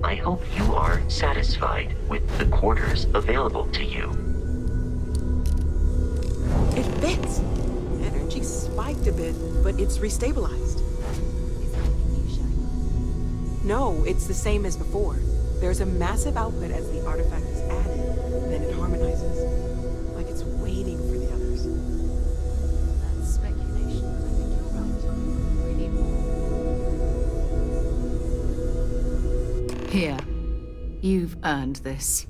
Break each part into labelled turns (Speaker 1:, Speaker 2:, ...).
Speaker 1: I hope you are satisfied with the quarters available to you.
Speaker 2: It fits. Energy spiked a bit, but it's restabilized. No, it's the same as before. There's a massive output as the artifact is added, then it harmonizes. Like it's waiting for the others.
Speaker 3: That's speculation, but I think you're right. We need more.
Speaker 4: Here. You've earned this.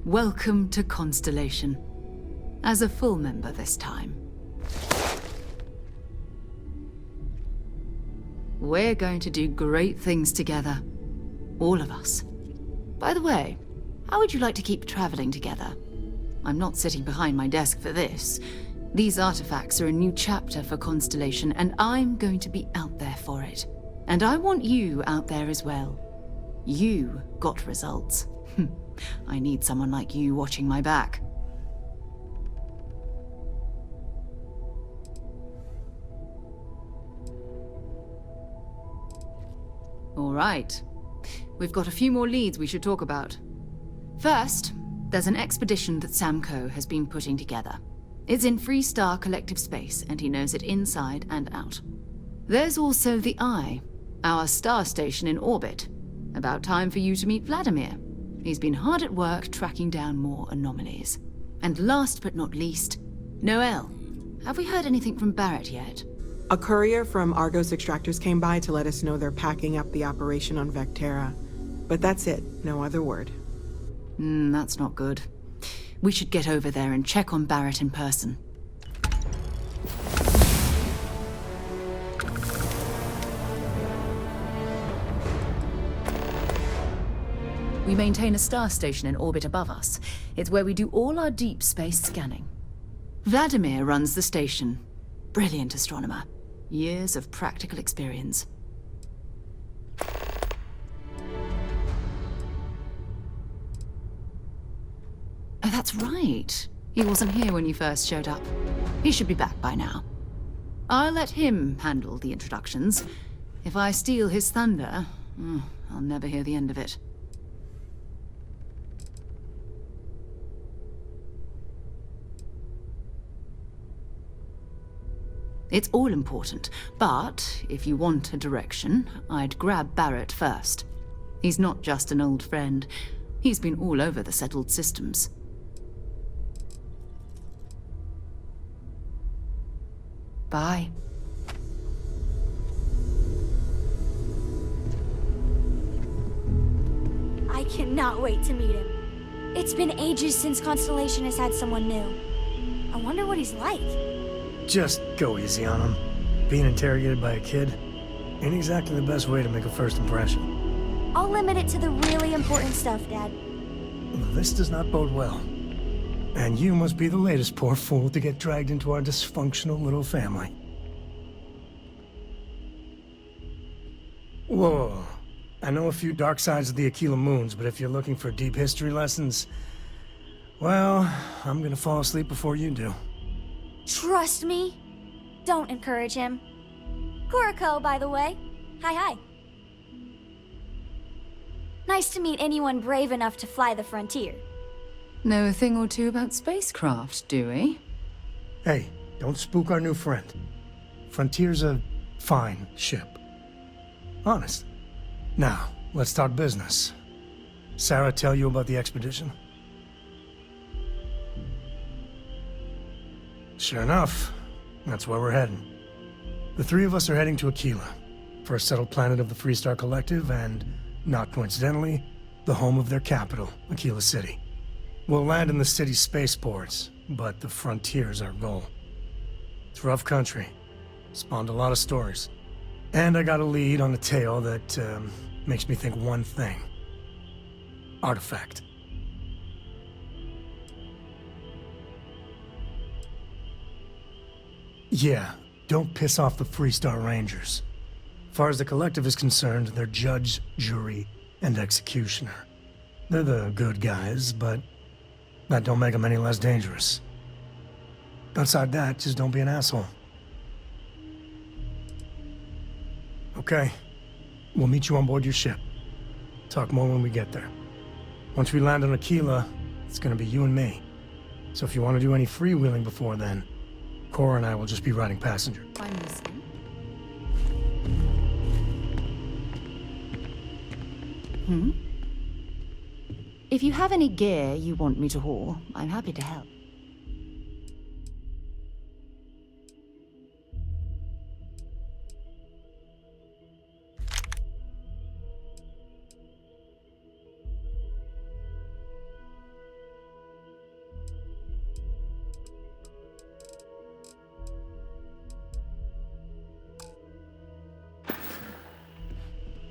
Speaker 4: Welcome to Constellation. As a full member this time. We're going to do great things together. All of us. By the way, how would you like to keep traveling together? I'm not sitting behind my desk for this. These artifacts are a new chapter for Constellation, and I'm going to be out there for it. And I want you out there as well. You got results. I need someone like you watching my back. All right. We've got a few more leads we should talk about. First, there's an expedition that Samco has been putting together. It's in Freestar Collective Space, and he knows it inside and out. There's also the Eye, our star station in orbit. About time for you to meet Vladimir. He's been hard at work tracking down more anomalies. And last but not least, Noel. Have we heard anything from Barrett yet?
Speaker 2: A courier from Argos Extractors came by to let us know they're packing up the operation on Vectera. But that's it, no other word.
Speaker 4: That's not good. We should get over there and check on Barrett in person. We maintain a star station in orbit above us. It's where we do all our deep space scanning. Vladimir runs the station. Brilliant astronomer. Years of practical experience. Oh, that's right. He wasn't here when you first showed up. He should be back by now. I'll let him handle the introductions. If I steal his thunder, I'll never hear the end of it. It's all important, but if you want a direction, I'd grab Barrett first. He's not just an old friend. He's been all over the settled systems. Bye.
Speaker 5: I cannot wait to meet him. It's been ages since Constellation has had someone new. I wonder what he's like.
Speaker 6: Just go easy on him. Being interrogated by a kid ain't exactly the best way to make a first impression.
Speaker 5: I'll limit it to the really important stuff, Dad.
Speaker 6: This does not bode well. And you must be the latest poor fool to get dragged into our dysfunctional little family. Whoa. I know a few dark sides of the Aquila Moons, but if you're looking for deep history lessons, well, I'm gonna fall asleep before you do.
Speaker 5: Trust me. Don't encourage him. Kuriko, by the way. Hi. Nice to meet anyone brave enough to fly the frontier.
Speaker 4: Know a thing or two about spacecraft, do we?
Speaker 6: Hey, don't spook our new friend. Frontier's a fine ship. Honest. Now, let's talk business. Sarah tell you about the expedition? Sure enough, that's where we're heading. The three of us are heading to Aquila, first settled planet of the Freestar Collective and, not coincidentally, the home of their capital, Aquila City. We'll land in the city's spaceports, but the frontier's our goal. It's rough country. Spawned a lot of stories. And I got a lead on a tale that makes me think one thing. Artifact. Yeah, don't piss off the Freestar Rangers. As far as the Collective is concerned, they're judge, jury, and executioner. They're the good guys, but that don't make them any less dangerous. Outside that, just don't be an asshole. Okay. We'll meet you on board your ship. Talk more when we get there. Once we land on Aquila, it's gonna be you and me. So if you want to do any freewheeling before then, Cora and I will just be riding passenger.
Speaker 4: I'm listening. If you have any gear you want me to haul, I'm happy to help.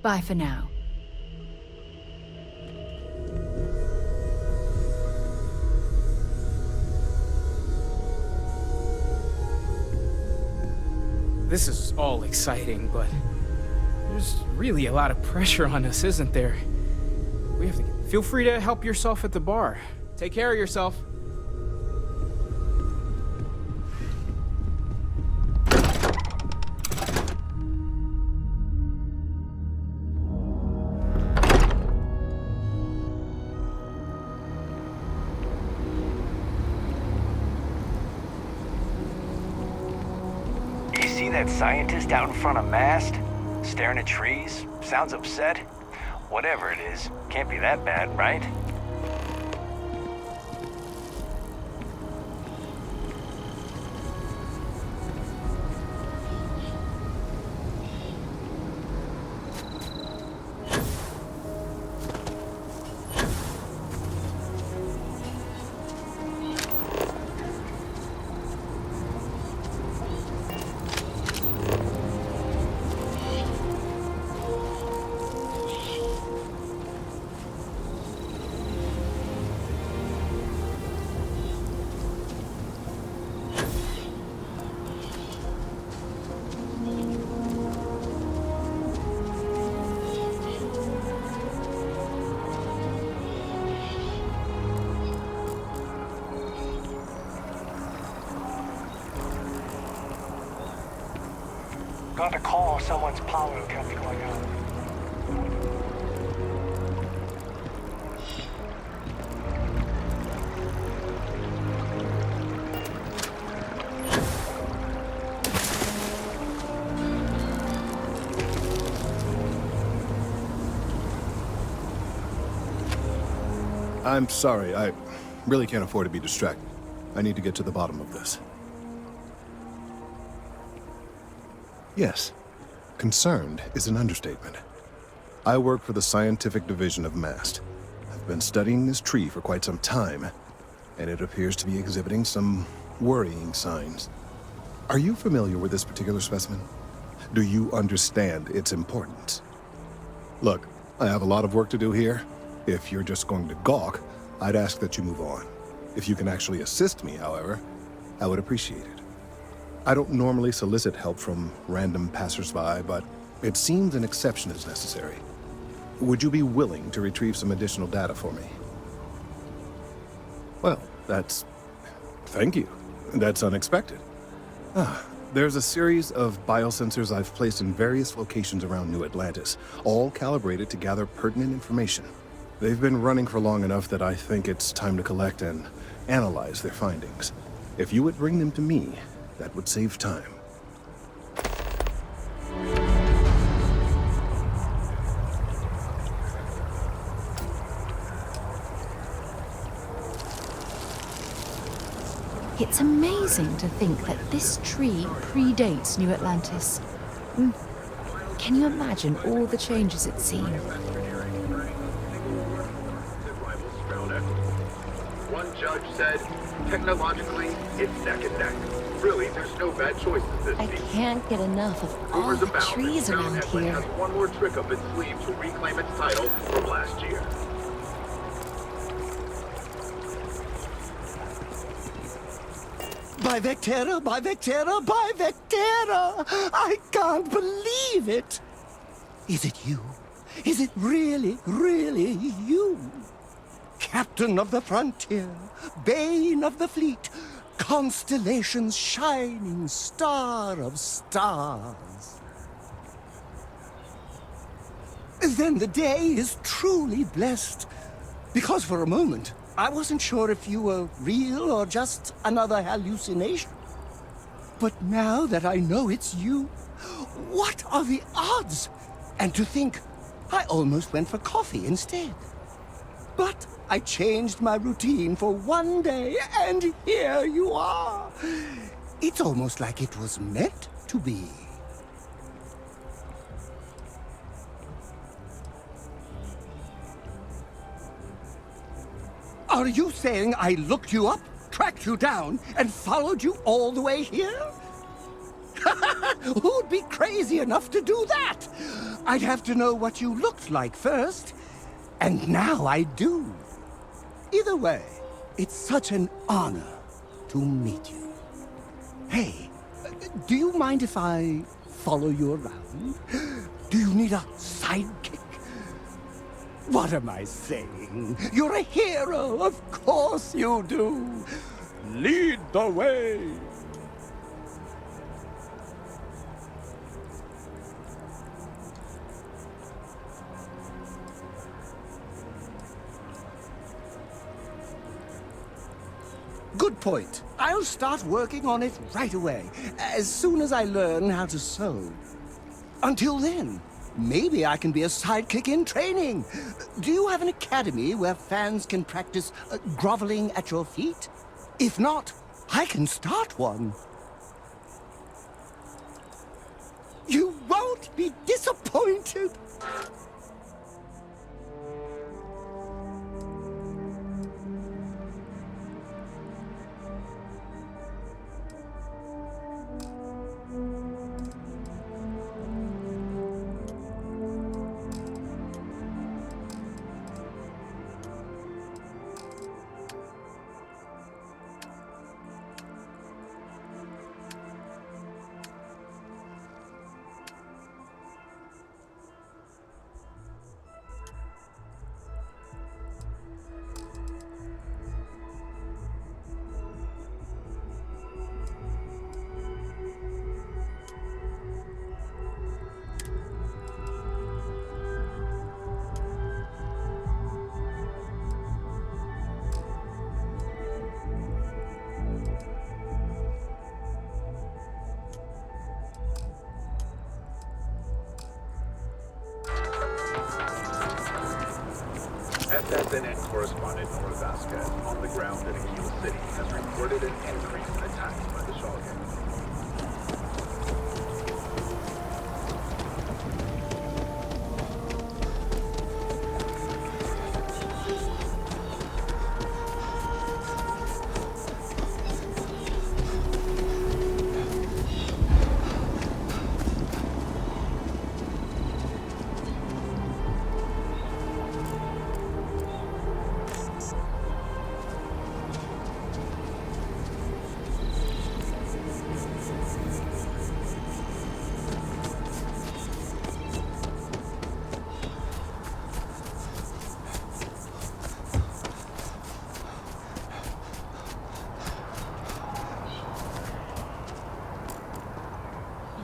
Speaker 4: Bye for now.
Speaker 7: This is all exciting, but there's really a lot of pressure on us, isn't there? We have to feel free to help yourself at the bar. Take care of yourself.
Speaker 8: That scientist out in front of mast, staring at trees, sounds upset. Whatever it is, can't be that bad, right? Got to call someone's power kept going out.
Speaker 9: I'm sorry, I really can't afford to be distracted. I need to get to the bottom of this. Yes, concerned is an understatement. I work for the scientific division of MAST. I've been studying this tree for quite some time, and it appears to be exhibiting some worrying signs. Are you familiar with this particular specimen? Do you understand its importance? Look, I have a lot of work to do here. If you're just going to gawk, I'd ask that you move on. If you can actually assist me, however, I would appreciate it. I don't normally solicit help from random passersby, but it seems an exception is necessary. Would you be willing to retrieve some additional data for me? Well, thank you. That's unexpected. There's a series of biosensors I've placed in various locations around New Atlantis, all calibrated to gather pertinent information. They've been running for long enough that I think it's time to collect and analyze their findings. If you would bring them to me, that would save time.
Speaker 4: It's amazing to think that this tree predates New Atlantis. Can you imagine all the changes it's seen?
Speaker 10: One judge said, technologically, it's neck and neck. Really, there's no bad choices this
Speaker 3: I
Speaker 10: season.
Speaker 3: can't get enough of all
Speaker 10: Rumors
Speaker 3: the
Speaker 10: abound
Speaker 3: trees
Speaker 10: that
Speaker 3: around
Speaker 10: Atlantis
Speaker 3: here.
Speaker 10: has one more trick up its sleeve to reclaim its title from last year.
Speaker 11: By Vectera, by Vectera, by Vectera! I can't believe it! Is it you? Is it really, really you? Captain of the frontier, bane of the fleet, Constellation's shining star of stars. then the day is truly blessed. Because for a moment, I wasn't sure if you were real or just another hallucination. But now that I know it's you, what are the odds? And to think, I almost went for coffee instead. But I changed my routine for one day, and here you are. It's almost like it was meant to be. Are you saying I looked you up, tracked you down, and followed you all the way here? Who'd be crazy enough to do that? I'd have to know what you looked like first, and now I do. Either way, it's such an honor to meet you. Hey, do you mind if I follow you around? Do you need a sidekick? What am I saying? You're a hero, of course you do. Lead the way. Good point. I'll start working on it right away, as soon as I learn how to sew. Until then, maybe I can be a sidekick in training. Do you have an academy where fans can practice groveling at your feet? If not, I can start one. You won't be disappointed.
Speaker 10: SSNN correspondent Nora Vasquez on the ground in Aquila City has reported an increase in attacks by the Shoggoth.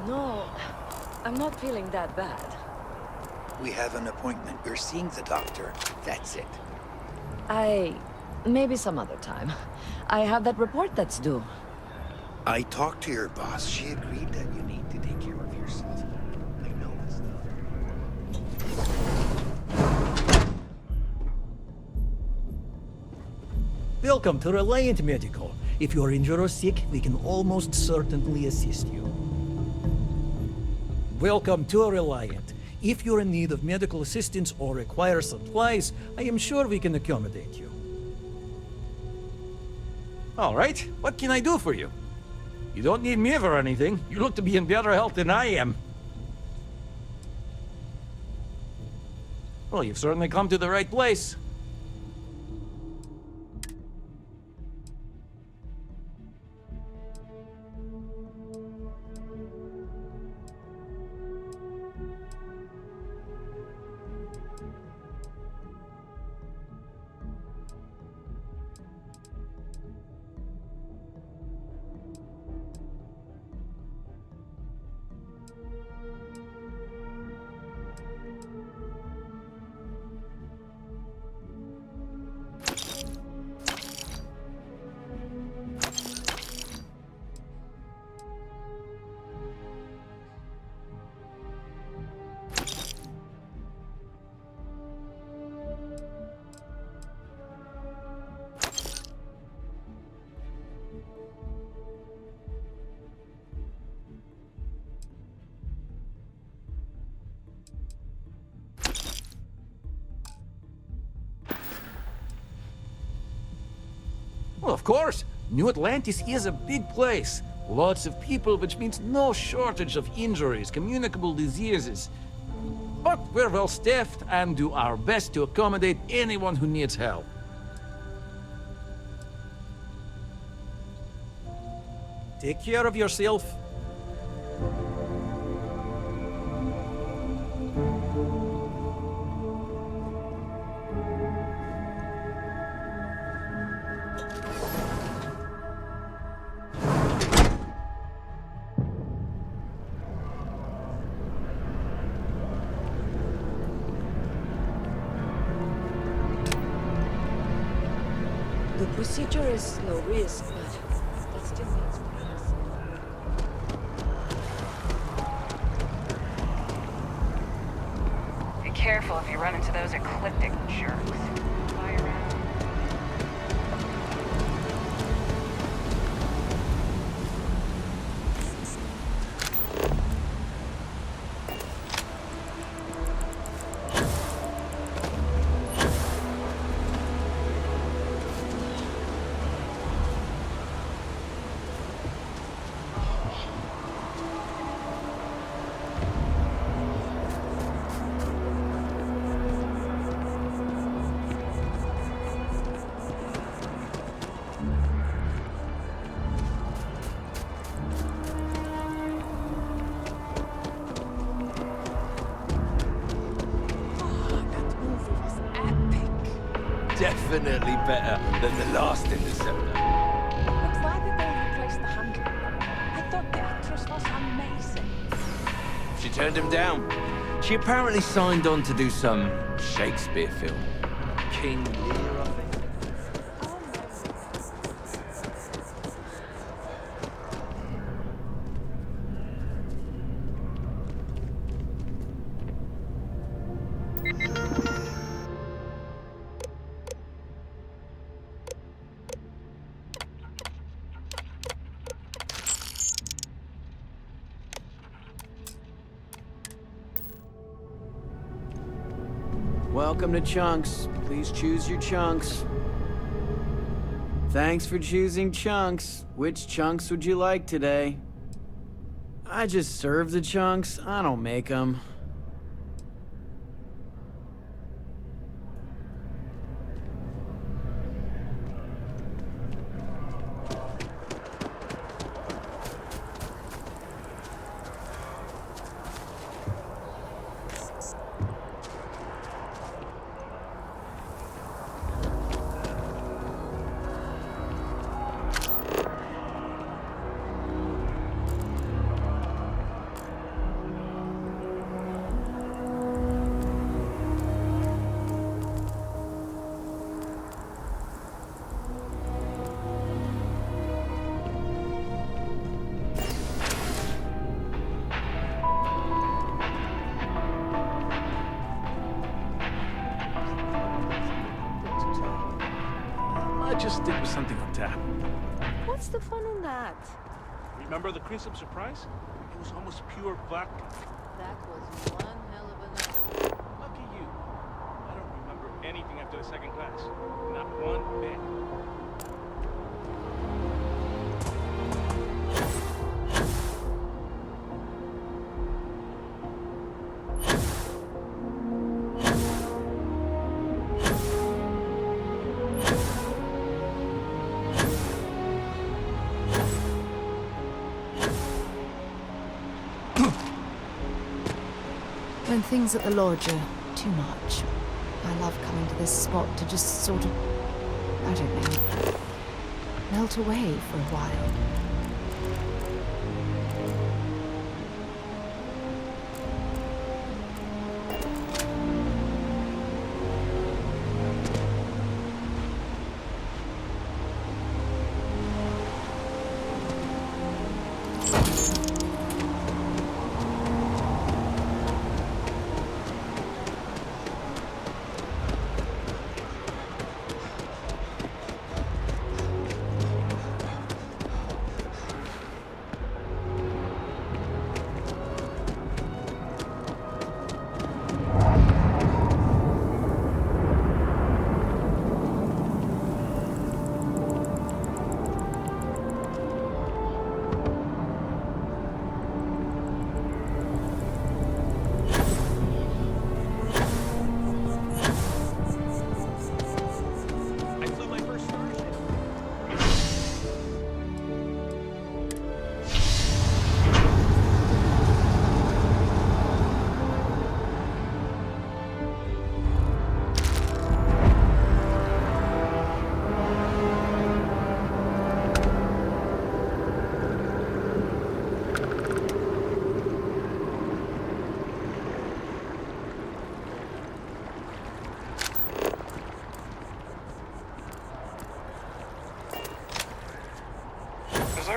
Speaker 3: No, I'm not feeling that bad.
Speaker 12: We have an appointment. We're seeing the doctor. That's it.
Speaker 3: Maybe some other time. I have that report that's due.
Speaker 12: I talked to your boss. She agreed that you need to take care of yourself. I know this stuff.
Speaker 13: Welcome to Reliant Medical. If you're injured or sick, we can almost certainly assist you. Welcome to Reliant. If you're in need of medical assistance or require supplies, I am sure we can accommodate you.
Speaker 14: All right, what can I do for you? You don't need me for anything. You look to be in better health than I am. Well, you've certainly come to the right place. Well, of course. New Atlantis is a big place. Lots of people, which means no shortage of injuries, communicable diseases. But we're well staffed and do our best to accommodate anyone who needs help.
Speaker 13: Take care of yourself.
Speaker 15: The procedure is low risk, but that still means privacy.
Speaker 3: Be careful if you run into those ecliptic jerks. Fly around.
Speaker 16: Definitely better than the last interceptor.
Speaker 15: I'm glad that they replaced the handle. I thought the actress was amazing.
Speaker 16: She turned him down. She apparently signed on to do some Shakespeare film. King Lear, I think.
Speaker 17: Welcome to Chunks. Please choose your chunks. Thanks for choosing Chunks. Which chunks would you like today? I just serve the chunks. I don't make them.
Speaker 10: I just stick with something on tap.
Speaker 15: What's the fun in that?
Speaker 10: Remember the Crimson Surprise? It was almost pure vodka.
Speaker 3: That was one hell of a night.
Speaker 10: Lucky you. I don't remember anything after the second class. Not one bit.
Speaker 4: When things at the lodge are too much, I love coming to this spot to just sort of, I don't know, melt away for a while.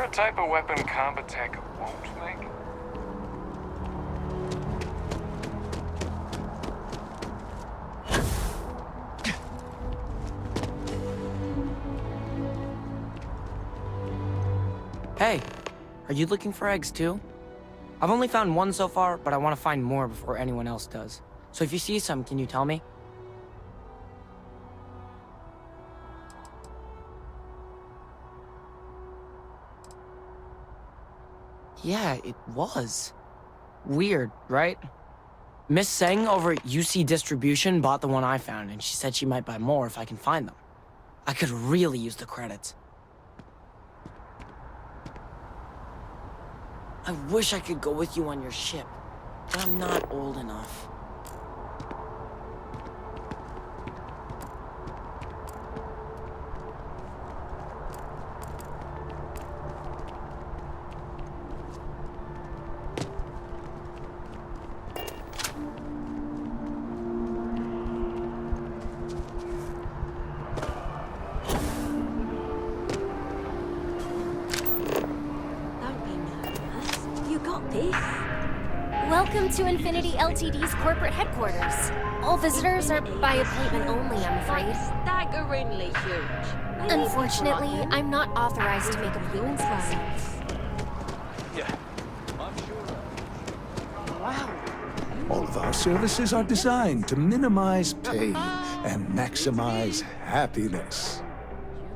Speaker 18: the type of weapon combat tech won't make?
Speaker 19: Hey, are you looking for eggs too? I've only found one so far, but I want to find more before anyone else does. So if you see some, can you tell me? Yeah, it was. Weird, right? Miss Seng over at UC Distribution bought the one I found, and she said she might buy more if I can find them. I could really use the credits. I wish I could go with you on your ship, but I'm not old enough.
Speaker 5: Welcome to Infinity Ltd's corporate headquarters. All visitors are by appointment only, I'm afraid.
Speaker 15: Staggeringly huge.
Speaker 5: Unfortunately, I'm not authorized to make appointments myself.
Speaker 12: Yeah, I'm sure.
Speaker 15: Wow.
Speaker 11: All of our services are designed to minimize pain and maximize happiness.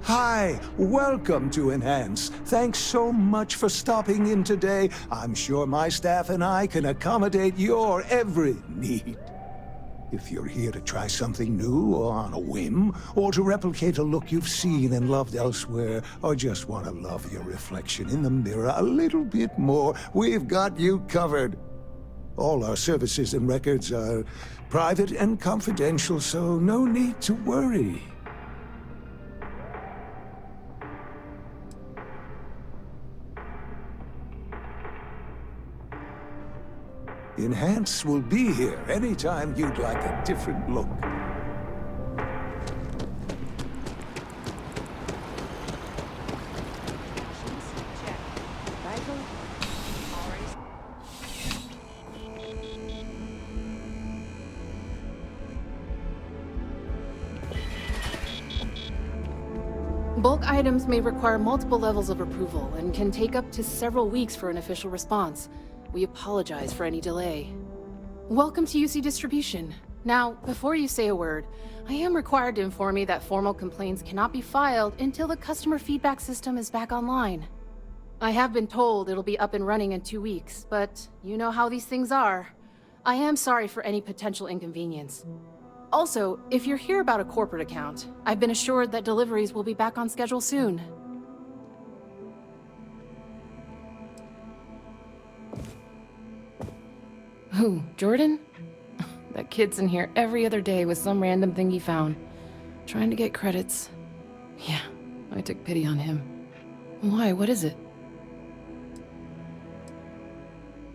Speaker 11: Hi, welcome to Enhance. Thanks so much for stopping in today. I'm sure my staff and I can accommodate your every need. If you're here to try something new or on a whim, or to replicate a look you've seen and loved elsewhere, or just want to love your reflection in the mirror a little bit more, we've got you covered. All our services and records are private and confidential, so no need to worry. Enhance will be here anytime you'd like a different look.
Speaker 20: Bulk items may require multiple levels of approval and can take up to several weeks for an official response. We apologize for any delay. Welcome to UC Distribution. Now, before you say a word, I am required to inform you that formal complaints cannot be filed until the customer feedback system is back online. I have been told it'll be up and running in 2 weeks, but you know how these things are. I am sorry for any potential inconvenience. Also, if you're here about a corporate account, I've been assured that deliveries will be back on schedule soon. Who, Jordan? That kid's in here every other day with some random thing he found. Trying to get credits. Yeah, I took pity on him. Why, what is it?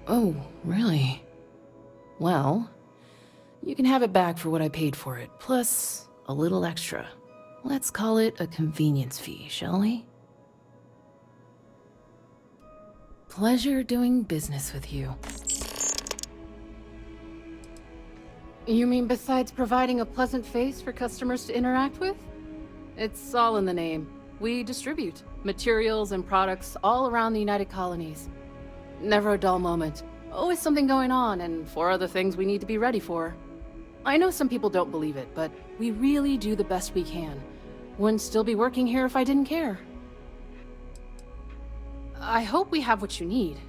Speaker 20: Oh, really? Well, you can have it back for what I paid for it, plus a little extra. Let's call it a convenience fee, shall we? Pleasure doing business with you. You mean besides providing a pleasant face for customers to interact with? It's all in the name. We distribute materials and products all around the United Colonies. Never a dull moment. Always something going on, and 4 other things we need to be ready for. I know some people don't believe it, but we really do the best we can. Wouldn't still be working here if I didn't care. I hope we have what you need.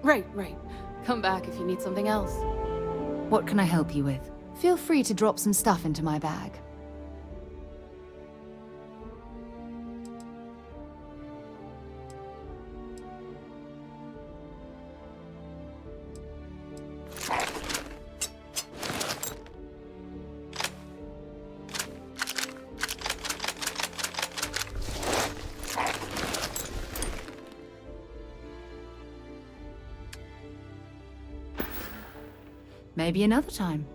Speaker 20: Right. Come back if you need something else.
Speaker 4: What can I help you with? Feel free to drop some stuff into my bag. Maybe another time.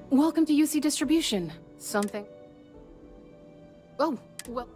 Speaker 20: Welcome to UC Distribution. Something... Oh, well...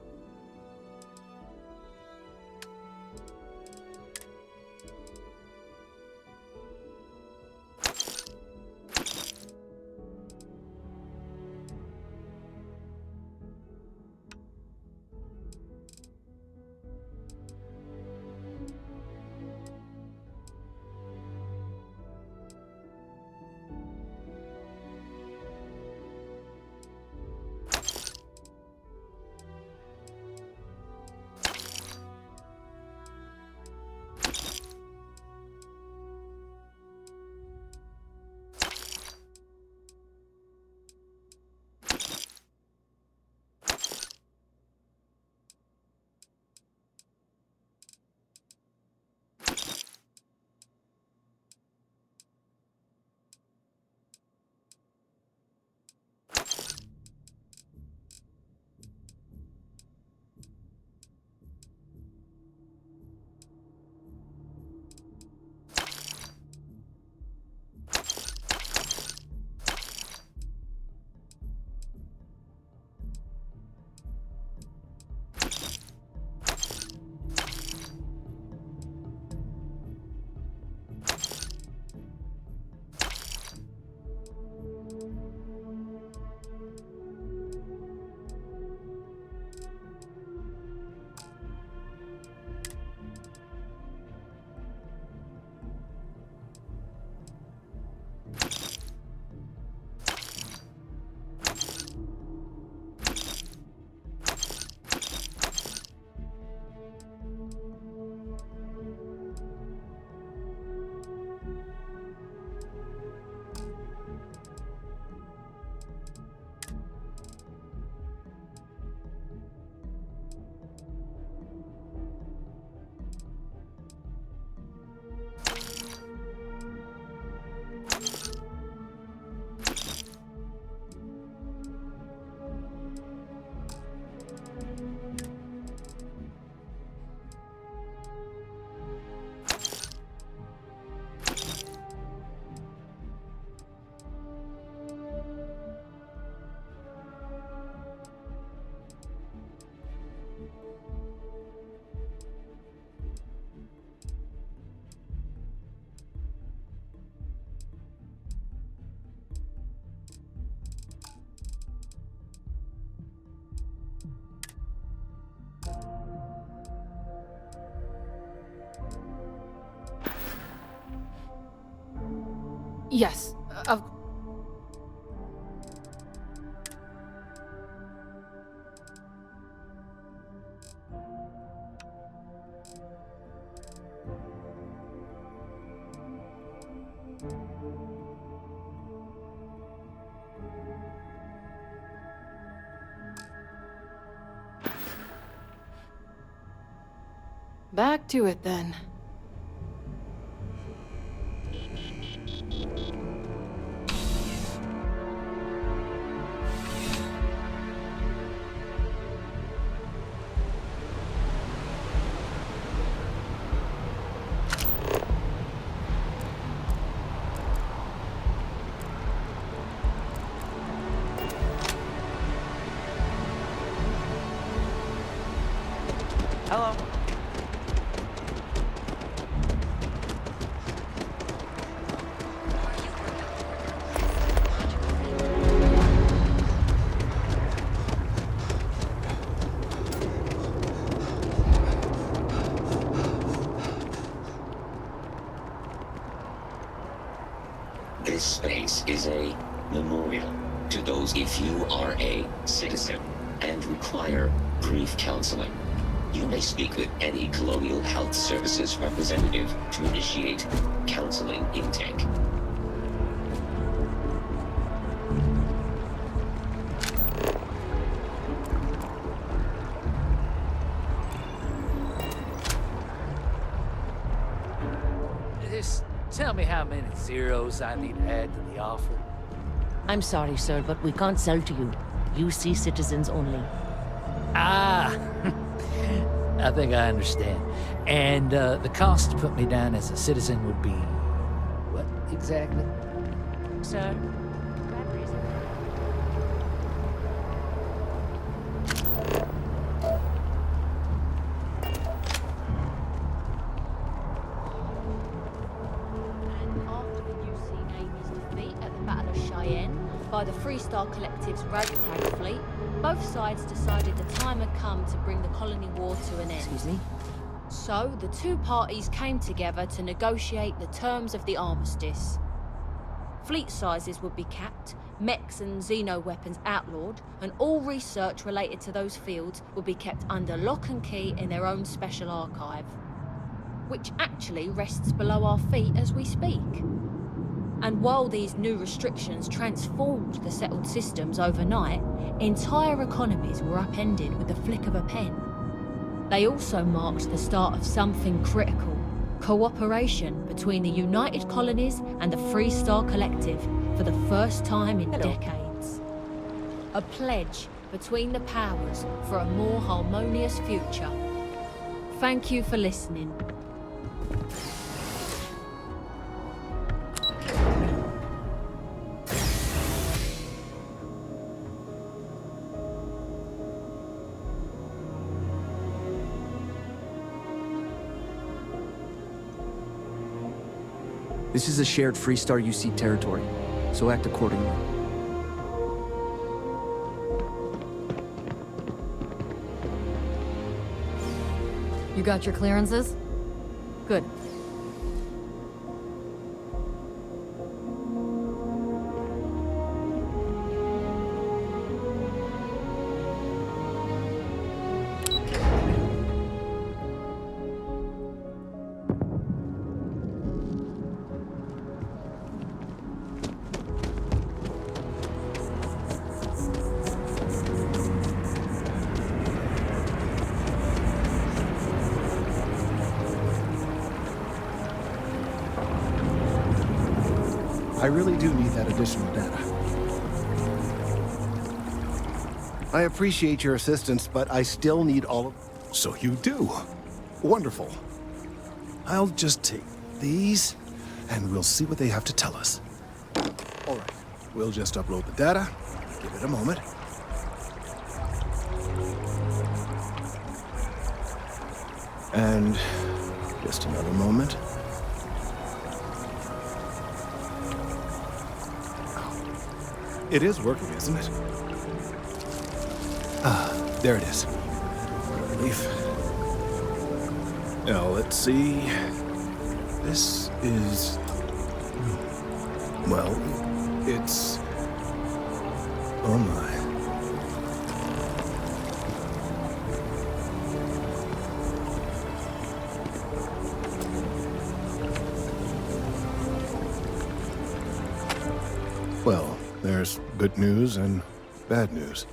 Speaker 20: Yes, back to it then.
Speaker 19: Hello.
Speaker 1: This space is a memorial to those if you are a citizen and require grief counseling. You may speak with any Colonial Health Services representative to initiate counseling intake.
Speaker 14: Just tell me how many zeros I need to add to the offer.
Speaker 21: I'm sorry, sir, but we can't sell to you. UC citizens only.
Speaker 14: Ah, I think I understand. And the cost to put me down as a citizen would be what exactly?
Speaker 21: Sir,
Speaker 22: by the Freestar Collective's ragtag fleet, both sides decided the time had come to bring the colony war to an end.
Speaker 21: Excuse me?
Speaker 22: So, the two parties came together to negotiate the terms of the armistice. Fleet sizes would be capped, mechs and xeno weapons outlawed, and all research related to those fields would be kept under lock and key in their own special archive, which actually rests below our feet as we speak. And while these new restrictions transformed the settled systems overnight, entire economies were upended with the flick of a pen. They also marked the start of something critical: cooperation between the United Colonies and the Freestar Collective for the first time in decades. A pledge between the powers for a more harmonious future. Thank you for listening.
Speaker 23: This is a shared Freestar UC territory, so act accordingly.
Speaker 21: you got your clearances? Good.
Speaker 9: I really do need that additional data. I appreciate your assistance, but I still need all of... So you do. Wonderful. I'll just take these, and we'll see what they have to tell us. All right, we'll just upload the data. Give it a moment. And just another moment. It is working, isn't it? Ah, there it is. What a relief. Now, let's see. This is... Well, it's... Oh my. Well, there's good news and bad news.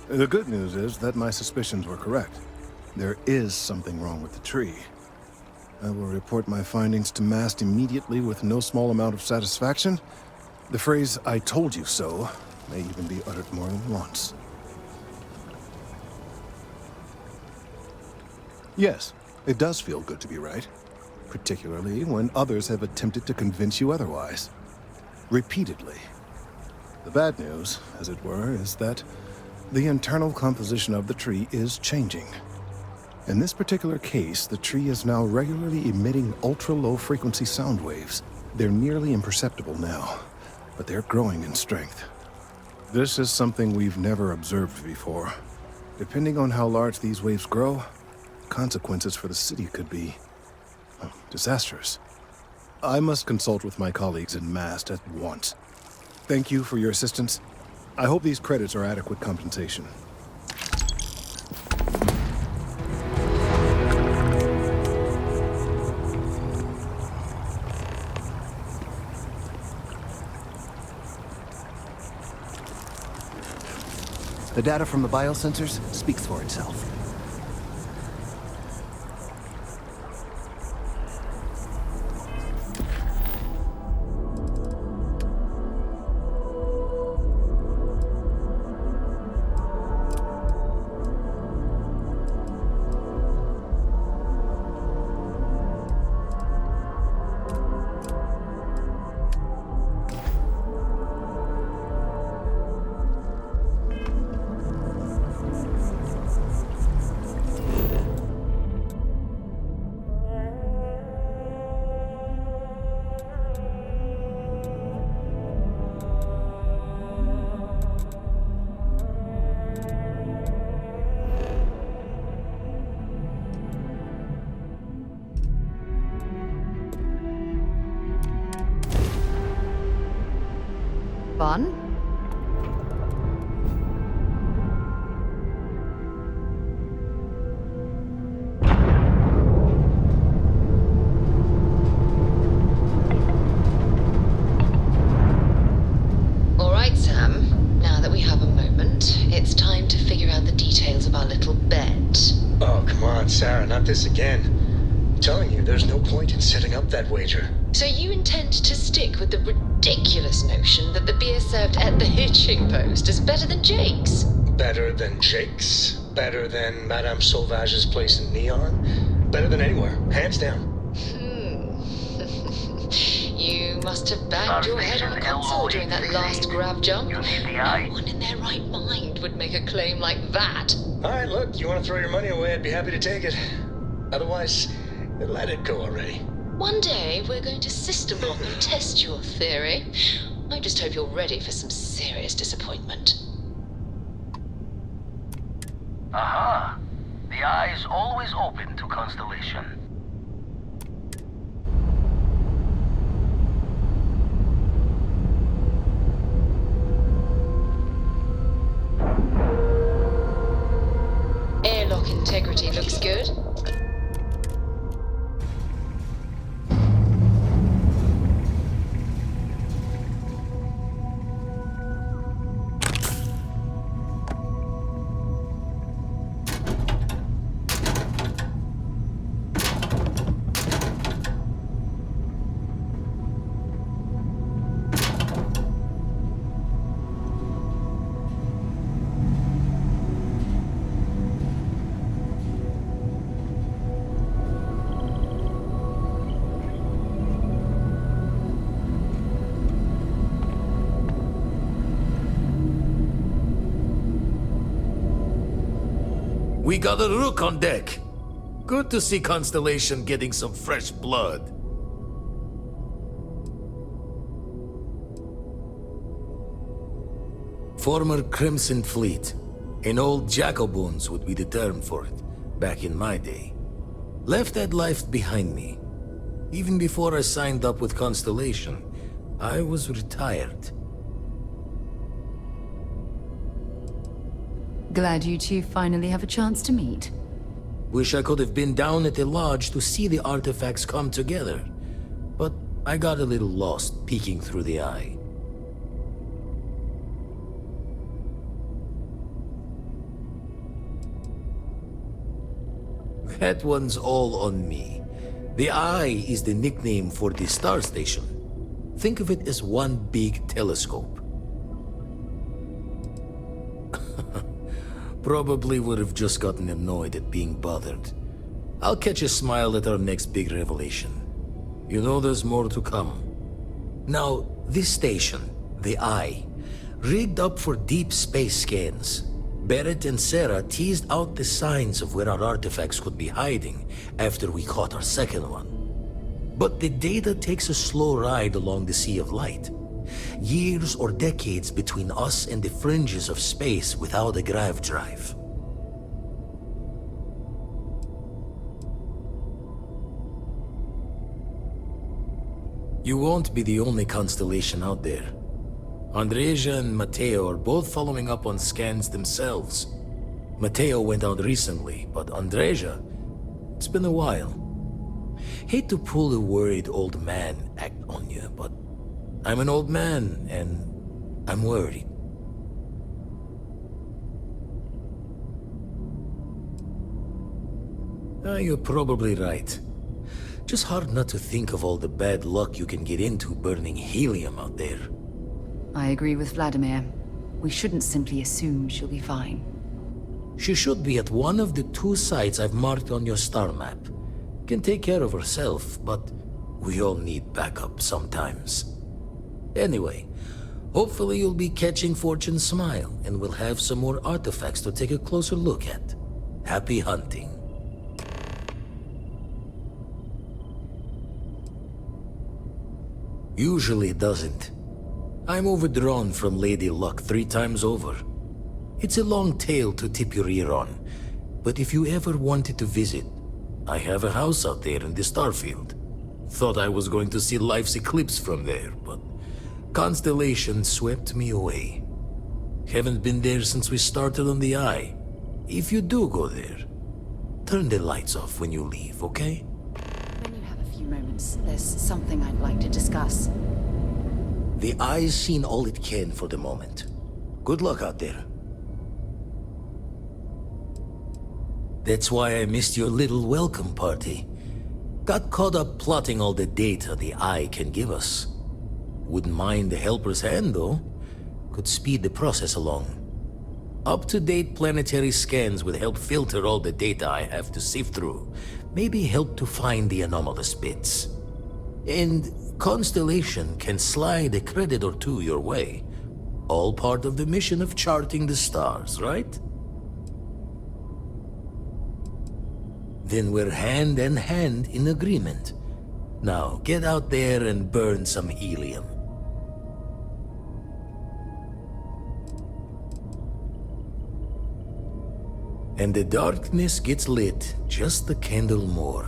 Speaker 9: The good news is that my suspicions were correct. There is something wrong with the tree. I will report my findings to Mast immediately with no small amount of satisfaction. The phrase, "I told you so," may even be uttered more than once. Yes, it does feel good to be right. Particularly when others have attempted to convince you otherwise. Repeatedly. The bad news, as it were, is that the internal composition of the tree is changing. In this particular case, the tree is now regularly emitting ultra-low frequency sound waves. They're nearly imperceptible now, but they're growing in strength. This is something we've never observed before. Depending on how large these waves grow, consequences for the city could be disastrous. I must consult with my colleagues in Mast at once. Thank you for your assistance. I hope these credits are adequate compensation.
Speaker 11: The data from the biosensors speaks for itself.
Speaker 4: Fun?
Speaker 2: All right, Sam. Now that we have a moment, it's time to figure out the details of our little bet.
Speaker 6: Oh, come on, Sarah, not this again. I'm telling you, there's no point in setting up that wager.
Speaker 2: So you intend to stick with the ridiculous notion that the beer served at the hitching post is better than Jake's?
Speaker 6: Better than Jake's? Better than Madame Sauvage's place in Neon? Better than anywhere, hands down.
Speaker 2: You must have banged your head on the console during that last grab jump. No one in their right mind would make a claim like that.
Speaker 6: Alright, look, you want to throw your money away, I'd be happy to take it. Otherwise, let it go already.
Speaker 2: One day, we're going to system lock and test your theory. I just hope you're ready for some serious disappointment.
Speaker 7: Aha! The eye is always open to Constellation.
Speaker 2: Airlock integrity looks good.
Speaker 24: We got a rook on deck. Good to see Constellation getting some fresh blood. Former Crimson Fleet. An old Jacoboons would be the term for it, back in my day. Left that life behind me. Even before I signed up with Constellation, I was retired.
Speaker 4: Glad you two finally have a chance to meet.
Speaker 24: Wish I could have been down at the lodge to see the artifacts come together. But I got a little lost peeking through the eye. That one's all on me. The eye is the nickname for the star station. Think of it as one big telescope. Probably would have just gotten annoyed at being bothered. I'll catch a smile at our next big revelation. You know there's more to come. Now, this station, the Eye, rigged up for deep space scans. Barrett and Sarah teased out the signs of where our artifacts could be hiding after we caught our second one. But the data takes a slow ride along the Sea of Light. Years or decades between us and the fringes of space without a grav drive. You won't be the only Constellation out there. Andreja and Matteo are both following up on scans themselves. Matteo went out recently, but Andreja, it's been a while. Hate to pull a worried old man act on you, but I'm an old man, and I'm worried. You're probably right. Just hard not to think of all the bad luck you can get into burning helium out there.
Speaker 4: I agree with Vladimir. We shouldn't simply assume she'll be fine.
Speaker 24: She should be at one of the 2 sites I've marked on your star map. Can take care of herself, but we all need backup sometimes. Anyway, hopefully you'll be catching Fortune's smile, and we'll have some more artifacts to take a closer look at. Happy hunting. Usually it doesn't. I'm overdrawn from Lady Luck 3 times over. It's a long tale to tip your ear on, but if you ever wanted to visit, I have a house out there in the Starfield. Thought I was going to see life's eclipse from there, but Constellation swept me away. Haven't been there since we started on the Eye. If you do go there, turn the lights off when you leave, okay?
Speaker 4: When you have a few moments, there's something I'd like to discuss.
Speaker 24: The Eye's seen all it can for the moment. Good luck out there. That's why I missed your little welcome party. Got caught up plotting all the data the Eye can give us. Wouldn't mind a helper's hand, though. Could speed the process along. Up-to-date planetary scans would help filter all the data I have to sift through. Maybe help to find the anomalous bits. And Constellation can slide a credit or 2 your way. All part of the mission of charting the stars, right? Then we're hand in hand in agreement. Now, get out there and burn some helium. And the darkness gets lit just a candle more.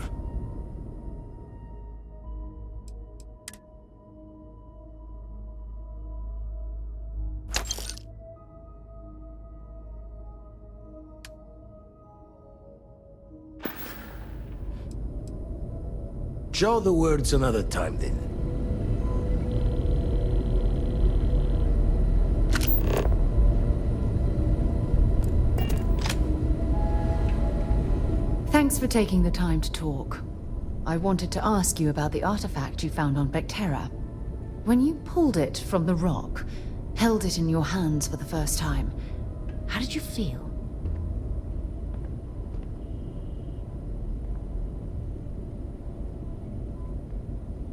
Speaker 24: Jaw the words another time, then.
Speaker 4: Thanks for taking the time to talk. I wanted to ask you about the artifact you found on Vectera. When you pulled it from the rock, held it in your hands for the first time, how did you feel?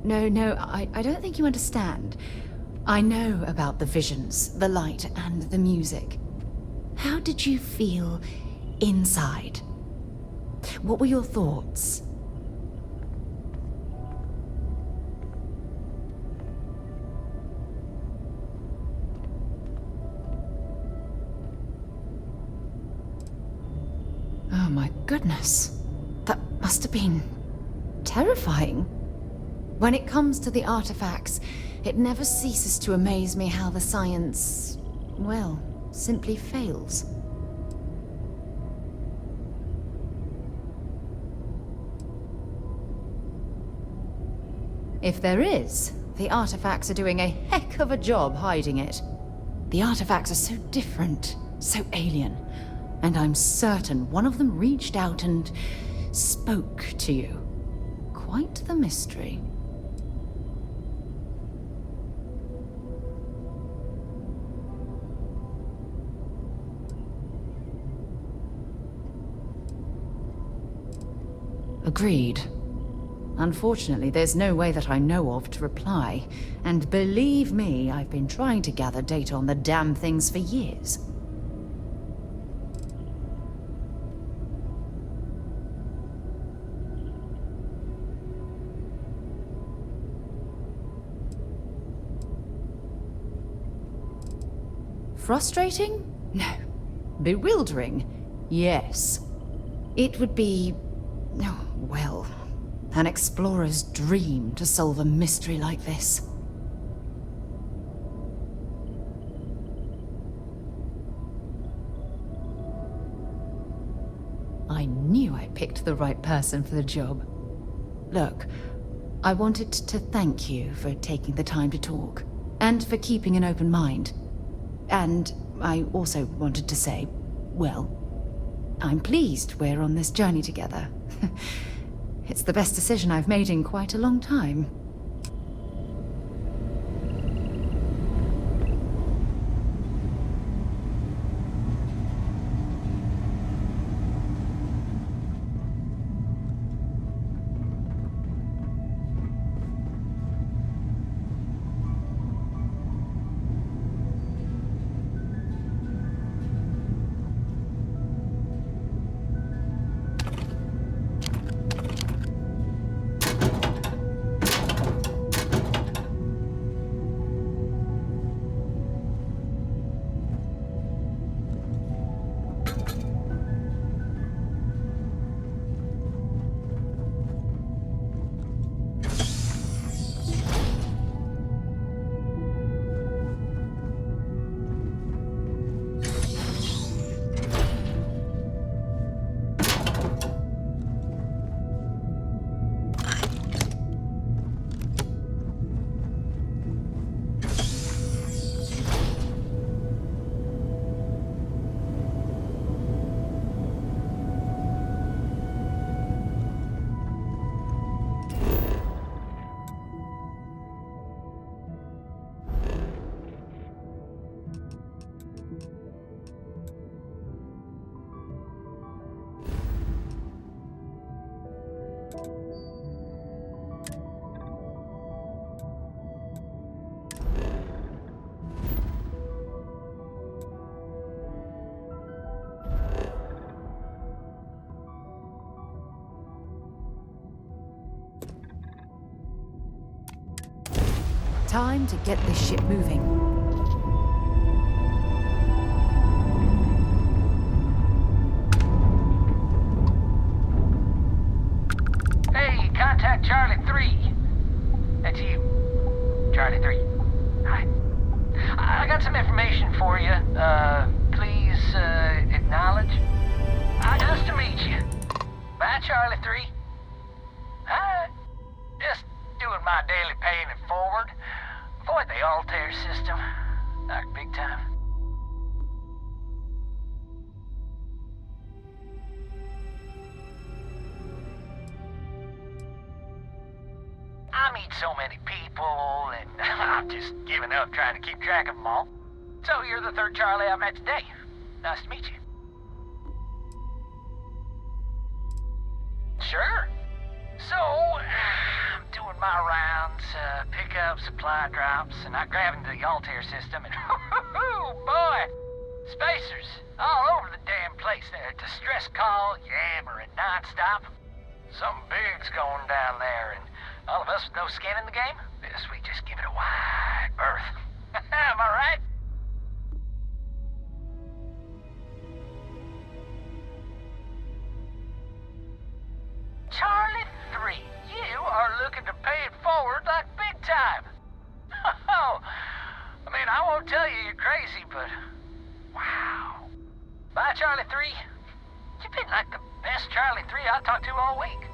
Speaker 4: No, I don't think you understand. I know about the visions, the light, and the music. How did you feel inside? What were your thoughts? Oh my goodness. That must have been terrifying. When it comes to the artifacts, it never ceases to amaze me how the science, well, simply fails. If there is, the artifacts are doing a heck of a job hiding it. The artifacts are so different, so alien, and I'm certain one of them reached out and spoke to you. Quite the mystery. Agreed. Unfortunately, there's no way that I know of to reply. And believe me, I've been trying to gather data on the damn things for years. Frustrating? No. Bewildering? Yes. It would be... oh, well... an explorer's dream to solve a mystery like this. I knew I picked the right person for the job. Look, I wanted to thank you for taking the time to talk, and for keeping an open mind. And I also wanted to say, well, I'm pleased we're on this journey together. It's the best decision I've made in quite a long time. Time to get this ship moving.
Speaker 7: Hey, contact Charlie 3. That's you. Charlie 3. Hi. I got some information for you. Please, acknowledge. Nice to meet you. Bye, Charlie 3. Hi. Just doing my daily paying it forward. Avoid the Altair system. Like big time. I meet so many people, and I'm just giving up trying to keep track of them all. So you're the third Charlie I've met today. Nice to meet you. Sure. So, I'm doing my rounds, pick up supply drops, and I grab into the Altair system, and boy, spacers all over the damn place. Distress call, yammering nonstop. Something big's going down there, and all of us with no skin in the game, we just give it a wide berth. Am I right? Charlie 3, you are looking to pay it forward like big time. Oh, I mean, I won't tell you you're crazy, but wow. Bye, Charlie 3. You've been like the best Charlie 3 I talked to all week.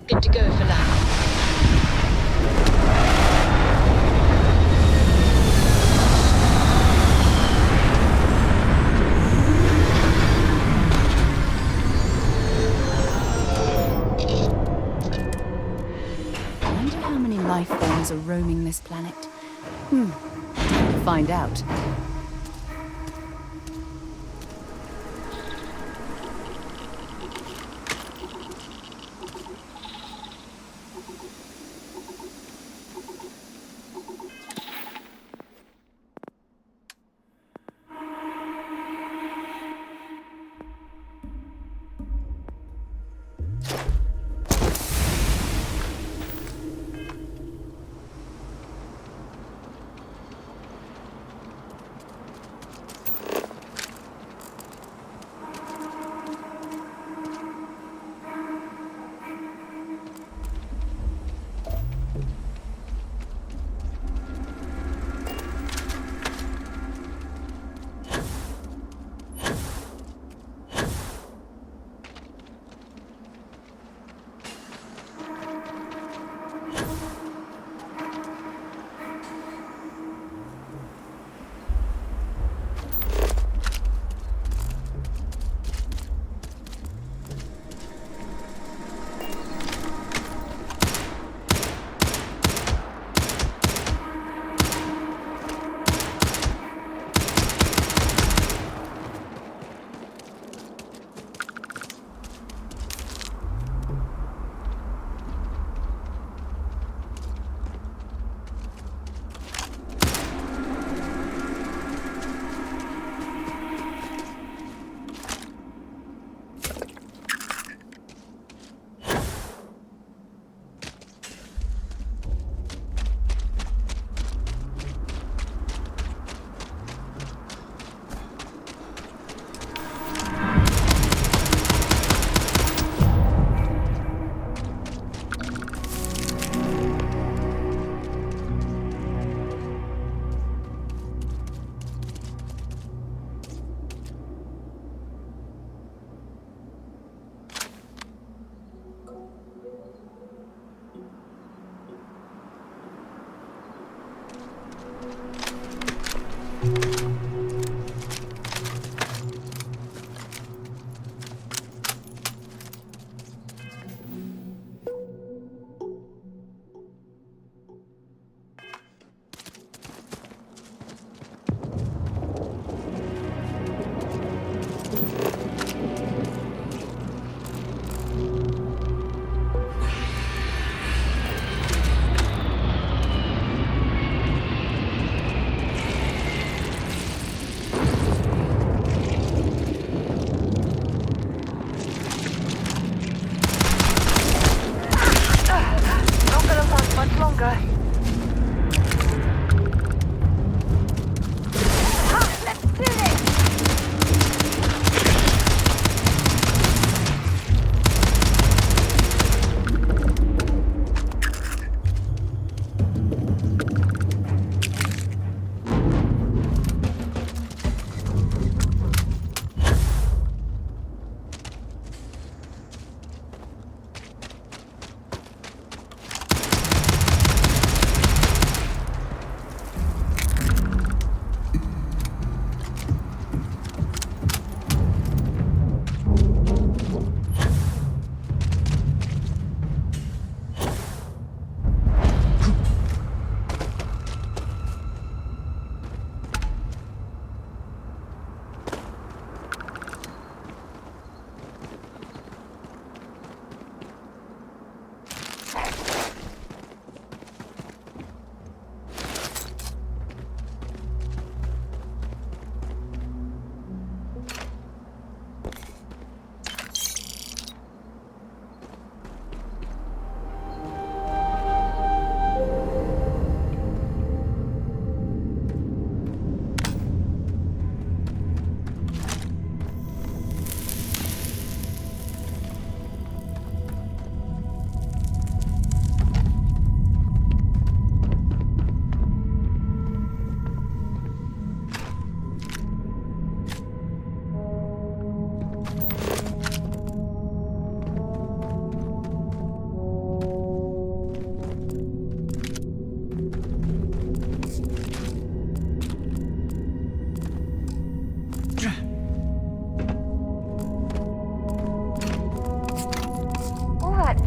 Speaker 2: Good to go for now.
Speaker 4: are roaming this planet? Time to find out.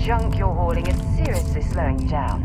Speaker 8: Junk you're hauling is seriously slowing you down.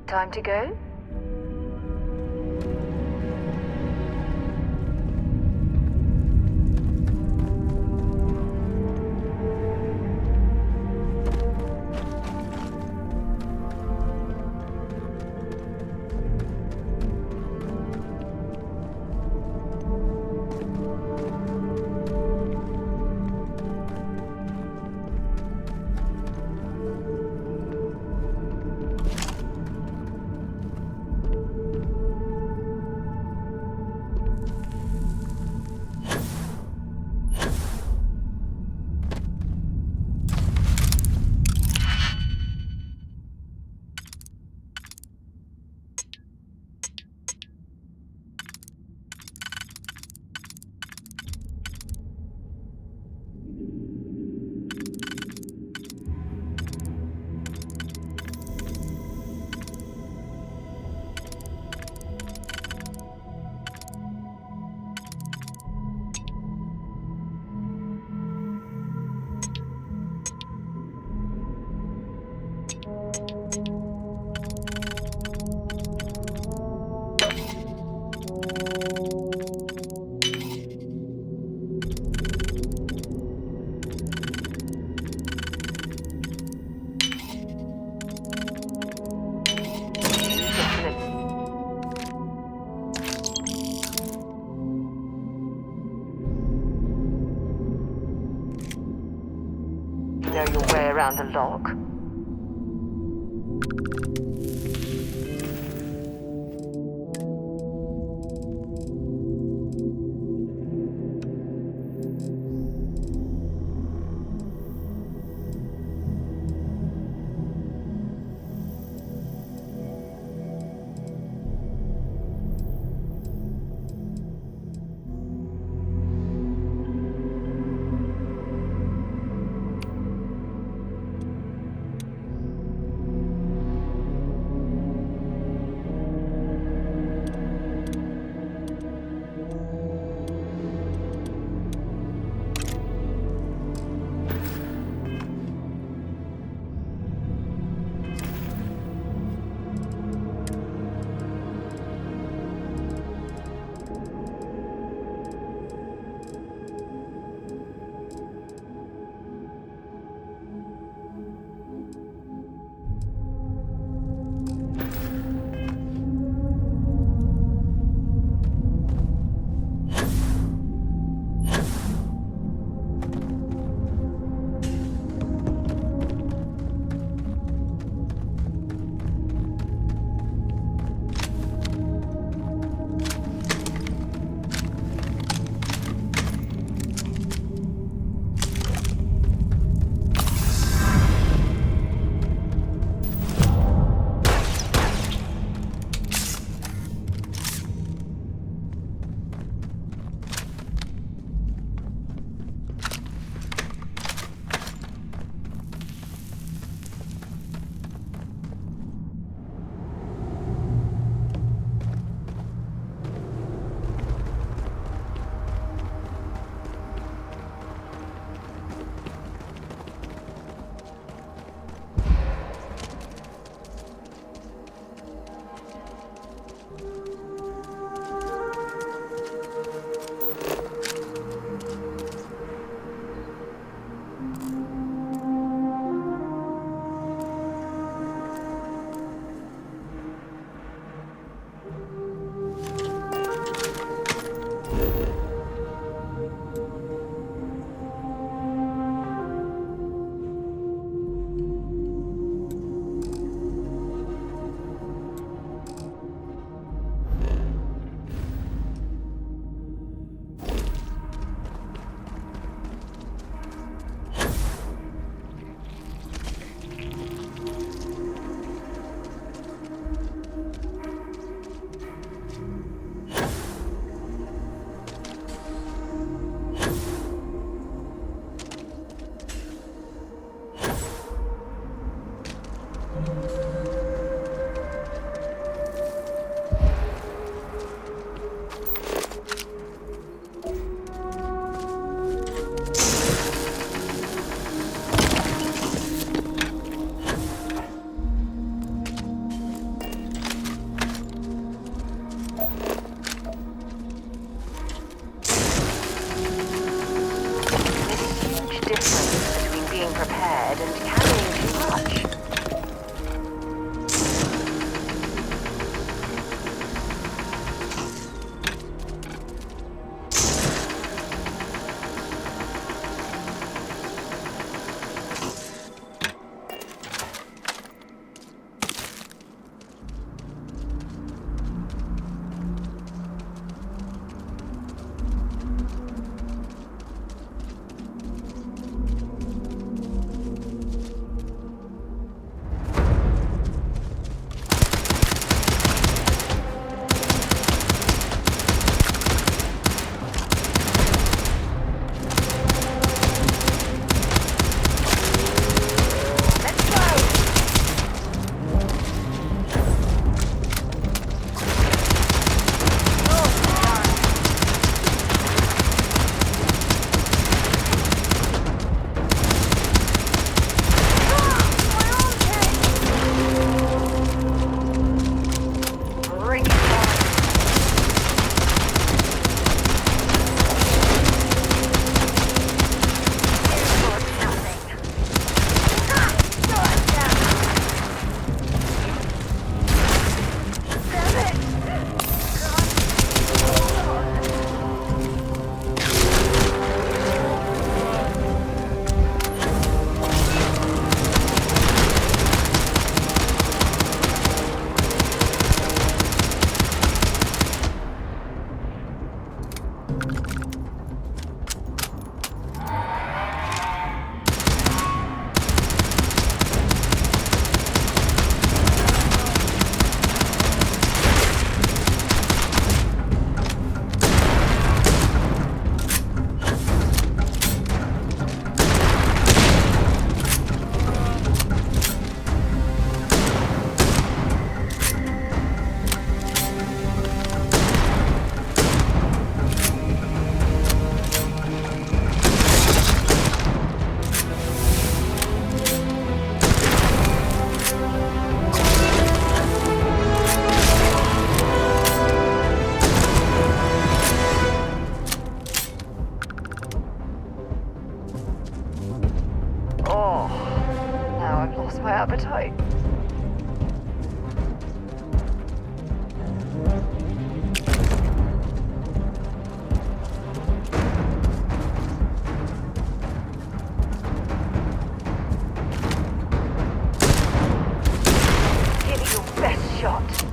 Speaker 4: Time to go?
Speaker 3: Know your way around the log?
Speaker 8: shot.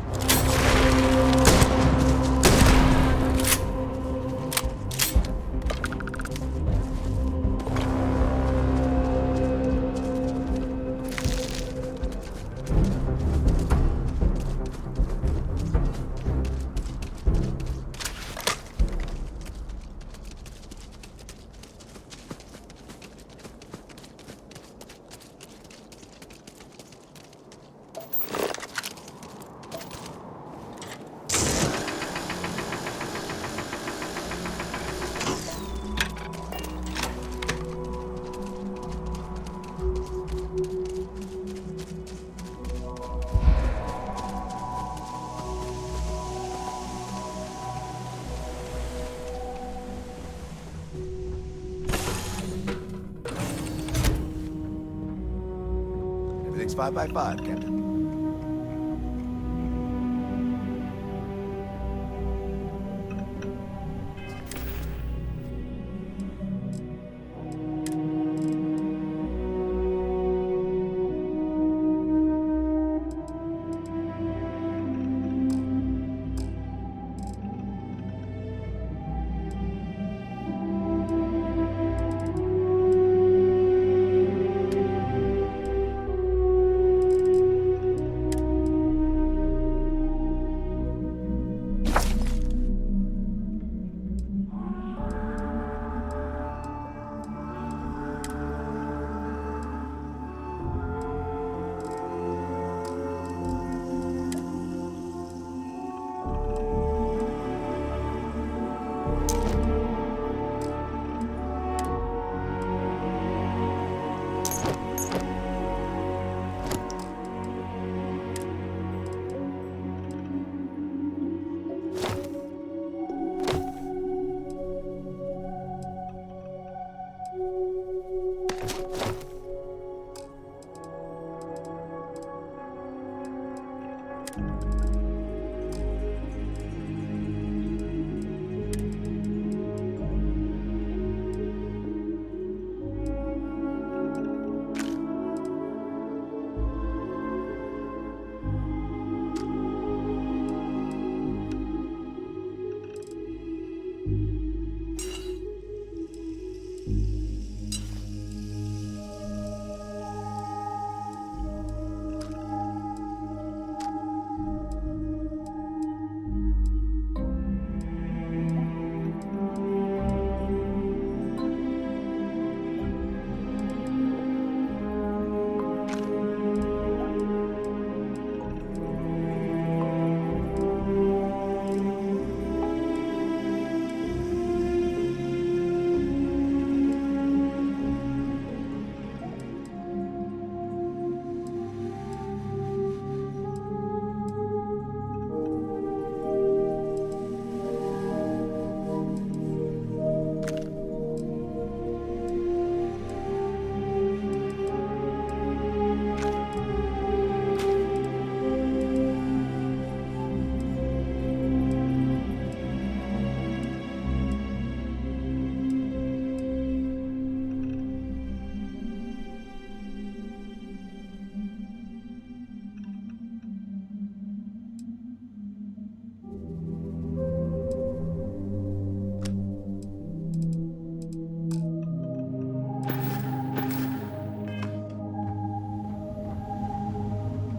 Speaker 13: Everything's 5 by 5, Captain.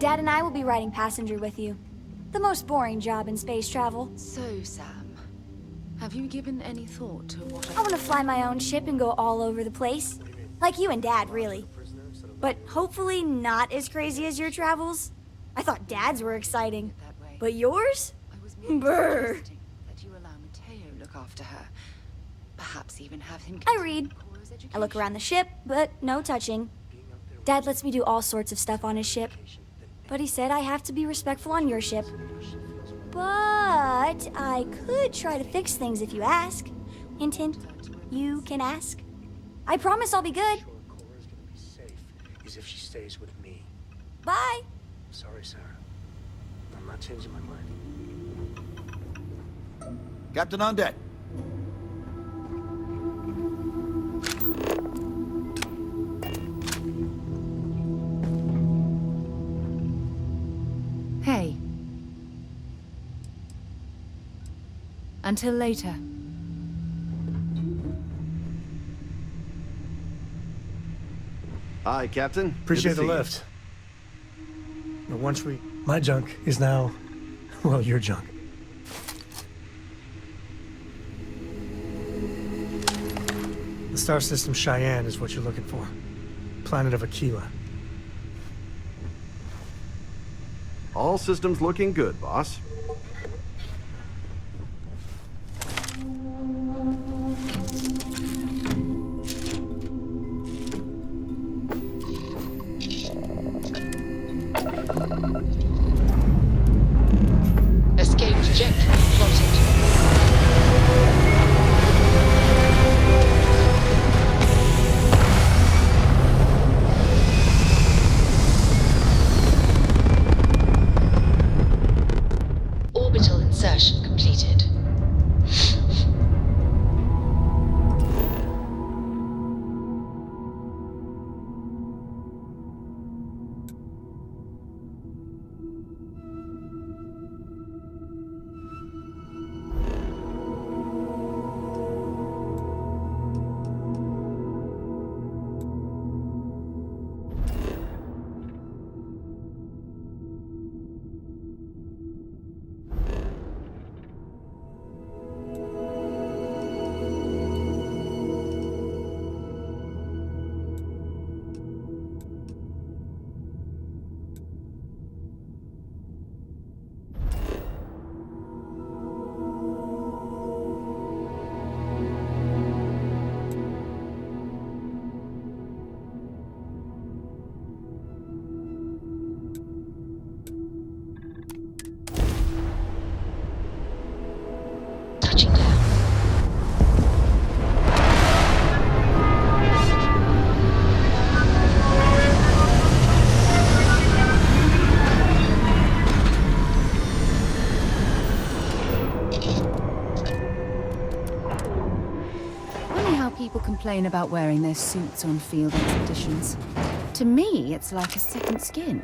Speaker 5: Dad and I will be riding passenger with you. The most boring job in space travel.
Speaker 4: So, Sam, have you given any thought to what
Speaker 5: I want to fly my own ship and go all over the place. Like you and Dad, really. But hopefully not as crazy as your travels. I thought Dad's were exciting. But yours? Brr.
Speaker 4: that you allow Mateo look after her? Perhaps even have him...
Speaker 5: I read. I look around the ship, but no touching. Dad lets me do all sorts of stuff on his ship. But he said I have to be respectful on your ship. But I could try to fix things if you ask. Hint, hint. You can ask. I promise I'll be good.
Speaker 6: Is if she stays with me.
Speaker 5: Bye.
Speaker 6: Sorry, Sarah. I'm not changing my mind.
Speaker 13: Captain on deck.
Speaker 4: Hey, Until later.
Speaker 8: Hi, Captain.
Speaker 6: Appreciate
Speaker 8: Good to
Speaker 6: the
Speaker 8: see you.
Speaker 6: lift. But my junk is now, well, your junk. The star system Cheyenne is what you're looking for. Planet of Aquila.
Speaker 8: All systems looking good, boss.
Speaker 2: Escape trajectory plotted. Orbital insertion completed. Touching down.
Speaker 4: Funny how people complain about wearing their suits on field expeditions. To me, it's like a second skin.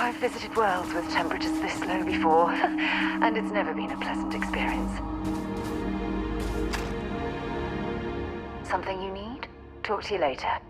Speaker 10: I've visited worlds with temperatures this low before, and it's never been a pleasant experience. Something you need? Talk to you later.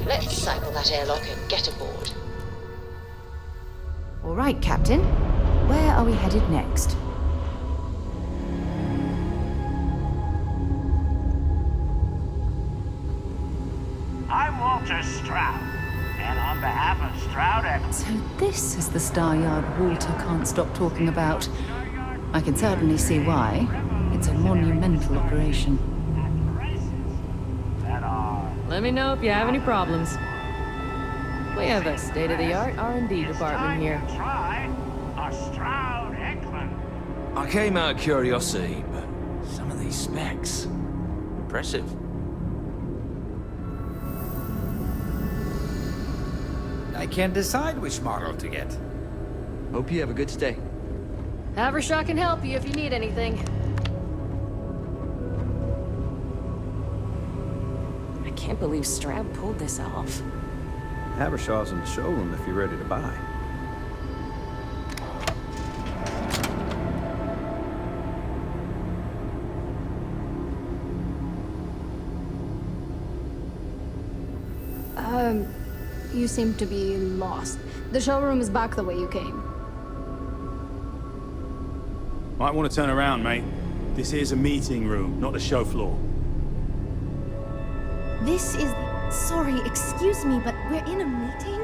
Speaker 2: Let's cycle that airlock and get aboard.
Speaker 4: All right, Captain. Where are we headed next?
Speaker 16: I'm Walter Stroud, and on behalf of Stroud
Speaker 4: So this is the Star Yard Walter can't stop talking about. I can certainly see why. It's a monumental operation.
Speaker 22: Let me know if you have any problems. We have a state-of-the-art R&D department here.
Speaker 17: I came out of curiosity, but some of these specs, impressive.
Speaker 18: I can't decide which model to get.
Speaker 23: Hope you have a good stay.
Speaker 22: Havershaw can help you if you need anything.
Speaker 25: I can't believe Stroud pulled this off.
Speaker 8: Havershaw's in the showroom if you're ready to buy.
Speaker 26: You seem to be lost. The showroom is back the way you came.
Speaker 27: Might want to turn around, mate. This is a meeting room, not the show floor.
Speaker 26: This is... Sorry, excuse me, but we're in a meeting?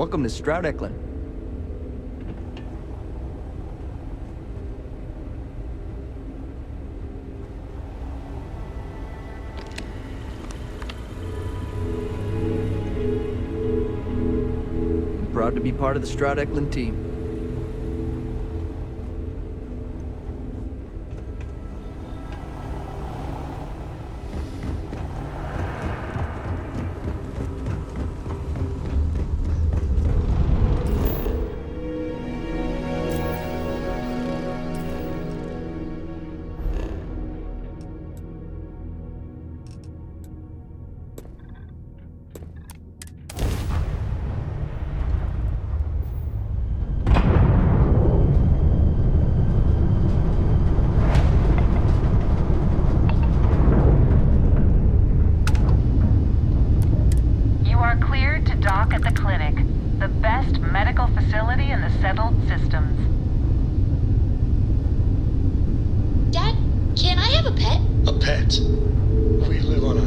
Speaker 23: Welcome to Stroud Eklund. I'm proud to be part of the Stroud Eklund team.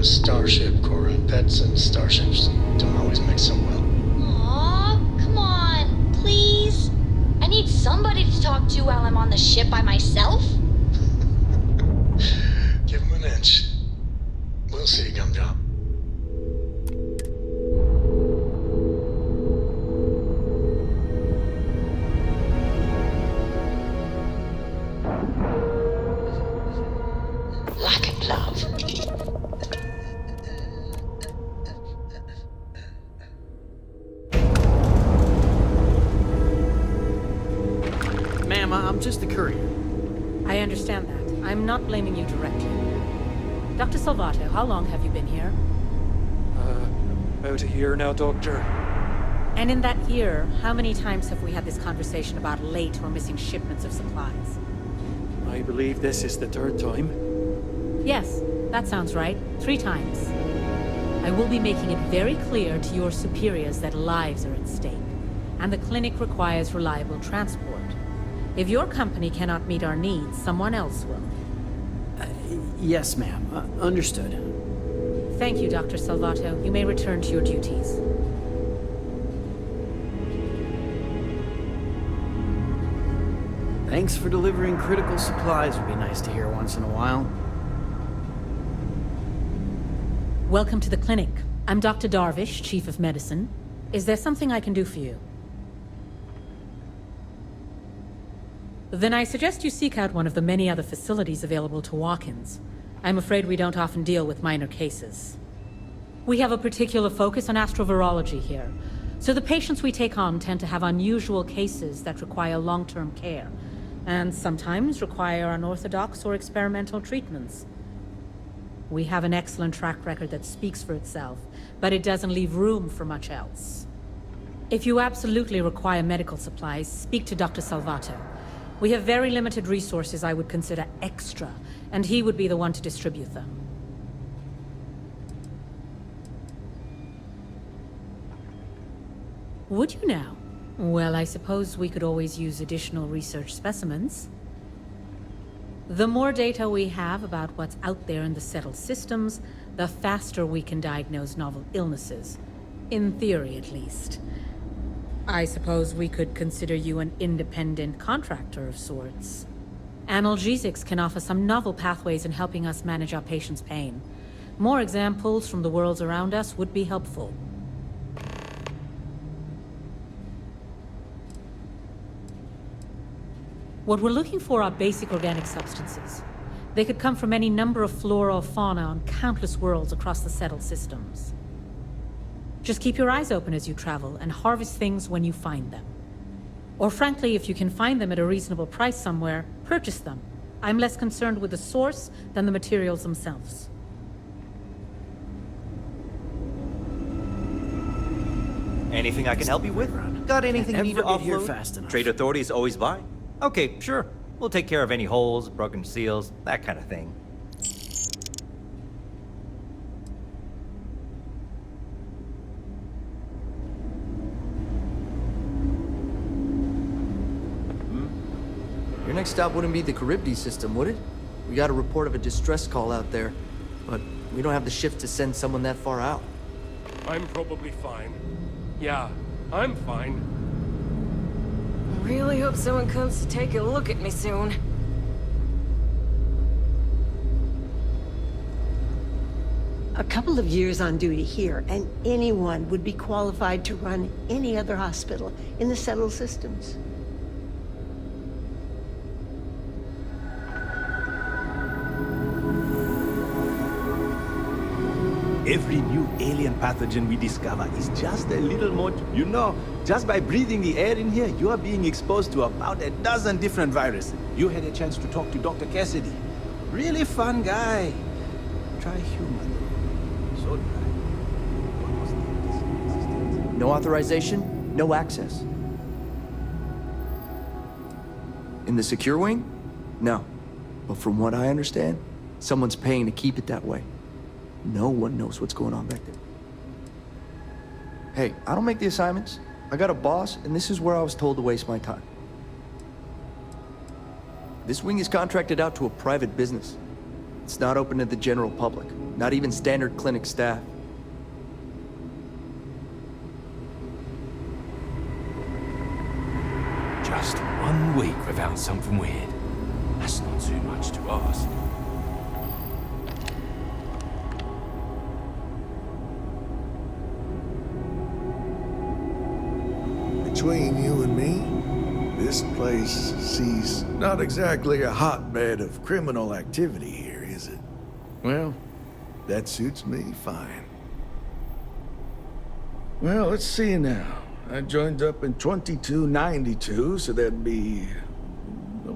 Speaker 6: Starship, Cora, and pets and starships don't always mix so well.
Speaker 5: Aw, come on, please. I need somebody to talk to while I'm on the ship by myself.
Speaker 6: Give him an inch. We'll see, Gumdrop.
Speaker 2: Like a glove.
Speaker 1: I'm just a courier.
Speaker 12: I understand that. I'm not blaming you directly. Dr. Salvato, how long have you been here?
Speaker 14: About a year now, Doctor.
Speaker 12: And in that year, how many times have we had this conversation about late or missing shipments of supplies?
Speaker 14: I believe this is the third time.
Speaker 12: Yes, that sounds right. 3 times. I will be making it very clear to your superiors that lives are at stake, and the clinic requires reliable transport. If your company cannot meet our needs, someone else will.
Speaker 1: Yes, ma'am. Understood.
Speaker 12: Thank you, Dr. Salvato. You may return to your duties.
Speaker 1: Thanks for delivering critical supplies would be nice to hear once in a while.
Speaker 12: Welcome to the clinic. I'm Dr. Darvish, Chief of Medicine. Is there something I can do for you? Then I suggest you seek out one of the many other facilities available to walk-ins. I'm afraid we don't often deal with minor cases. We have a particular focus on astrovirology here, so the patients we take on tend to have unusual cases that require long-term care, and sometimes require unorthodox or experimental treatments. We have an excellent track record that speaks for itself, but it doesn't leave room for much else. If you absolutely require medical supplies, speak to Dr. Salvato. We have very limited resources I would consider extra, and he would be the one to distribute them. Would you now? Well, I suppose we could always use additional research specimens. The more data we have about what's out there in the settled systems, the faster we can diagnose novel illnesses. In theory, at least. I suppose we could consider you an independent contractor of sorts. Analgesics can offer some novel pathways in helping us manage our patients' pain. More examples from the worlds around us would be helpful. What we're looking for are basic organic substances. They could come from any number of flora or fauna on countless worlds across the settled systems. Just keep your eyes open as you travel and harvest things when you find them. Or frankly, if you can find them at a reasonable price somewhere, purchase them. I'm less concerned with the source than the materials themselves.
Speaker 15: Anything I can help you with? Got anything you need to
Speaker 1: Never get here
Speaker 15: offload?
Speaker 1: fast enough.
Speaker 15: Trade authorities always buy? Okay, sure. We'll take care of any holes, broken seals, that kind of thing.
Speaker 23: Your next stop wouldn't be the Charybdis system, would it? We got a report of a distress call out there, but we don't have the shift to send someone that far out.
Speaker 19: I'm probably fine. Yeah,
Speaker 7: I'm fine.
Speaker 25: I really hope someone comes to take a look at me soon.
Speaker 9: A couple of years on duty here, and anyone would be qualified to run any other hospital in the settled systems.
Speaker 11: Every new alien pathogen we discover is just a little more... You know, just by breathing the air in here, you are being exposed to about a dozen different viruses. You had a chance to talk to Dr. Cassidy. Really fun guy. Try human. So dry.
Speaker 23: No authorization, no access. In the secure wing? No. But from what I understand, someone's paying to keep it that way. No one knows what's going on back there. Hey, I don't make the assignments. I got a boss, and this is where I was told to waste my time. This wing is contracted out to a private business. It's not open to the general public, not even standard clinic staff.
Speaker 17: Just 1 week without something weird. That's not too much to ask.
Speaker 19: Between you and me, this place sees not exactly a hotbed of criminal activity here, is it? Well, that suits me fine. Well, let's see now. I joined up in 2292, so that'd be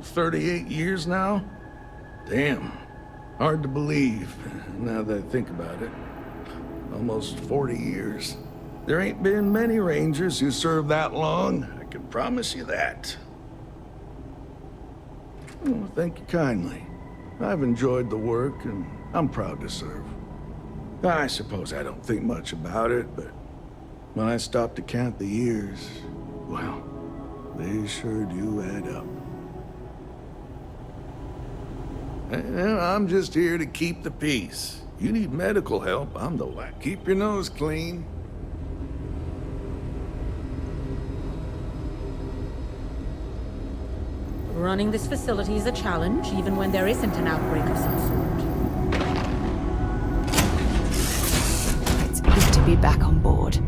Speaker 19: 38 years now? Damn. Hard to believe, now that I think about it. Almost 40 years. There ain't been many Rangers who served that long, I can promise you that. Oh, thank you kindly. I've enjoyed the work, and I'm proud to serve. I suppose I don't think much about it, but when I stop to count the years, well, they sure do add up. I'm just here to keep the peace. You need medical help, I'm the one. Keep your nose clean.
Speaker 12: Running this facility is a challenge, even when there isn't an outbreak of some sort.
Speaker 4: It's good to be back on board.